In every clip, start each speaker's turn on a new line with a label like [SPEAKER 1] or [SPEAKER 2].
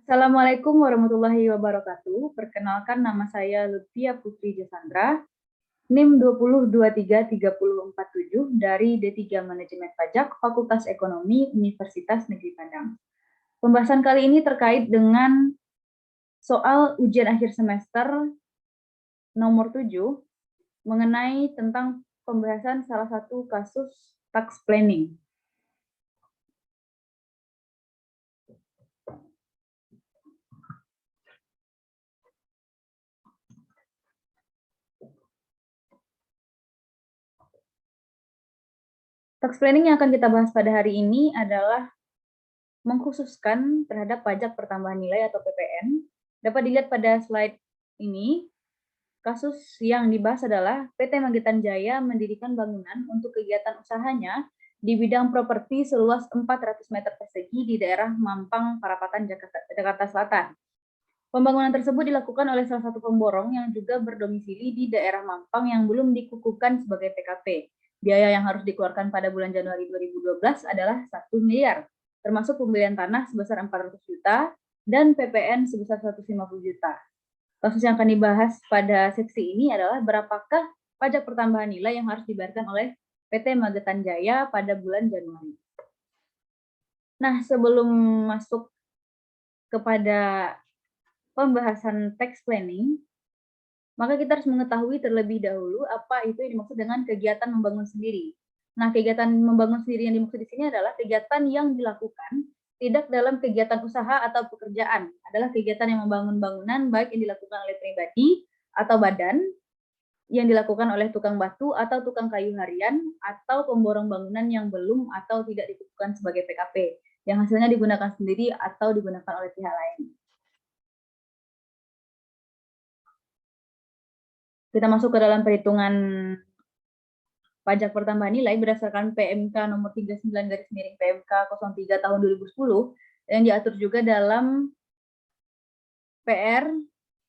[SPEAKER 1] Assalamualaikum warahmatullahi wabarakatuh. Perkenalkan, nama saya Lutfia Putri Jasandra, NIM 20233047 dari D3 Manajemen Pajak, Fakultas Ekonomi, Universitas Negeri Padang. Pembahasan kali ini terkait dengan soal ujian akhir semester nomor 7 mengenai tentang pembahasan salah satu kasus tax planning. Tax planning yang akan kita bahas pada hari ini adalah mengkhususkan terhadap pajak pertambahan nilai atau PPN. Dapat dilihat pada slide ini, kasus yang dibahas adalah PT Magetan Jaya mendirikan bangunan untuk kegiatan usahanya di bidang properti seluas 400 meter persegi di daerah Mampang, Parapatan, Jakarta Selatan. Pembangunan tersebut dilakukan oleh salah satu pemborong yang juga berdomisili di daerah Mampang yang belum dikukuhkan sebagai PKP. Biaya yang harus dikeluarkan pada bulan Januari 2012 adalah 1 miliar, termasuk pembelian tanah sebesar 400 juta dan PPN sebesar 150 juta. Kasus yang akan dibahas pada seksi ini adalah berapakah pajak pertambahan nilai yang harus dibayarkan oleh PT Magetan Jaya pada bulan Januari. Nah, sebelum masuk kepada pembahasan tax planning, maka kita harus mengetahui terlebih dahulu apa itu yang dimaksud dengan kegiatan membangun sendiri. Nah, kegiatan membangun sendiri yang dimaksud di sini adalah kegiatan yang dilakukan tidak dalam kegiatan usaha atau pekerjaan, adalah kegiatan yang membangun bangunan baik yang dilakukan oleh pribadi atau badan, yang dilakukan oleh tukang batu atau tukang kayu harian, atau pemborong bangunan yang belum atau tidak ditentukan sebagai PKP, yang hasilnya digunakan sendiri atau digunakan oleh pihak lain. Kita masuk ke dalam perhitungan pajak pertambahan nilai berdasarkan PMK nomor 39/PMK 03 tahun 2010 yang diatur juga dalam PR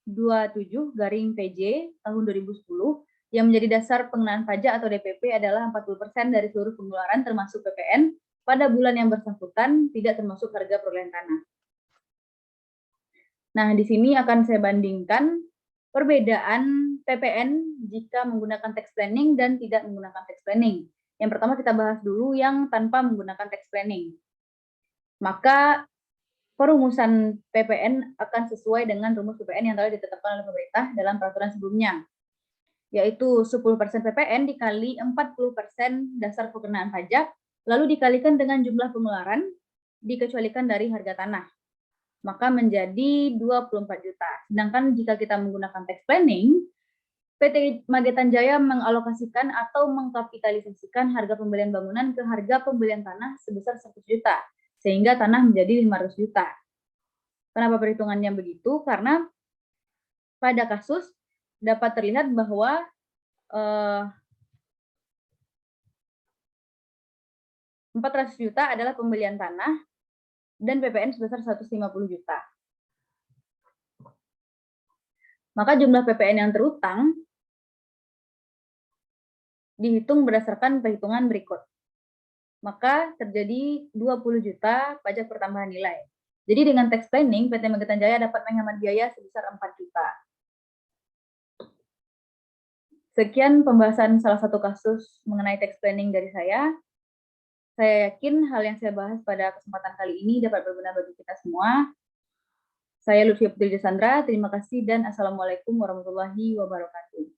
[SPEAKER 1] 27/PJ tahun 2010 yang menjadi dasar pengenaan pajak atau DPP adalah 40% dari seluruh pengeluaran termasuk PPN pada bulan yang bersangkutan, tidak termasuk harga perolehan tanah. Nah, di sini akan saya bandingkan perbedaan PPN jika menggunakan tax planning dan tidak menggunakan tax planning. Yang pertama kita bahas dulu yang tanpa menggunakan tax planning. Maka perumusan PPN akan sesuai dengan rumus PPN yang telah ditetapkan oleh pemerintah dalam peraturan sebelumnya, yaitu 10% PPN dikali 40% dasar pengenaan pajak, lalu dikalikan dengan jumlah pengeluaran, dikecualikan dari harga tanah, maka menjadi 24 juta. Sedangkan jika kita menggunakan tax planning, PT Magetan Jaya mengalokasikan atau mengkapitalisasikan harga pembelian bangunan ke harga pembelian tanah sebesar 100 juta, sehingga tanah menjadi 500 juta. Kenapa perhitungannya begitu? Karena pada kasus dapat terlihat bahwa 400 juta adalah pembelian tanah dan PPN sebesar 150 juta. Maka jumlah PPN yang terutang dihitung berdasarkan perhitungan berikut. Maka terjadi 20 juta pajak pertambahan nilai. Jadi dengan tax planning, PT Magetan Jaya dapat menghemat biaya sebesar 4 juta. Sekian pembahasan salah satu kasus mengenai tax planning dari saya. Saya yakin hal yang saya bahas pada kesempatan kali ini dapat berguna bagi kita semua. Saya Lutfia Putri Jasandra, terima kasih dan Assalamualaikum warahmatullahi wabarakatuh.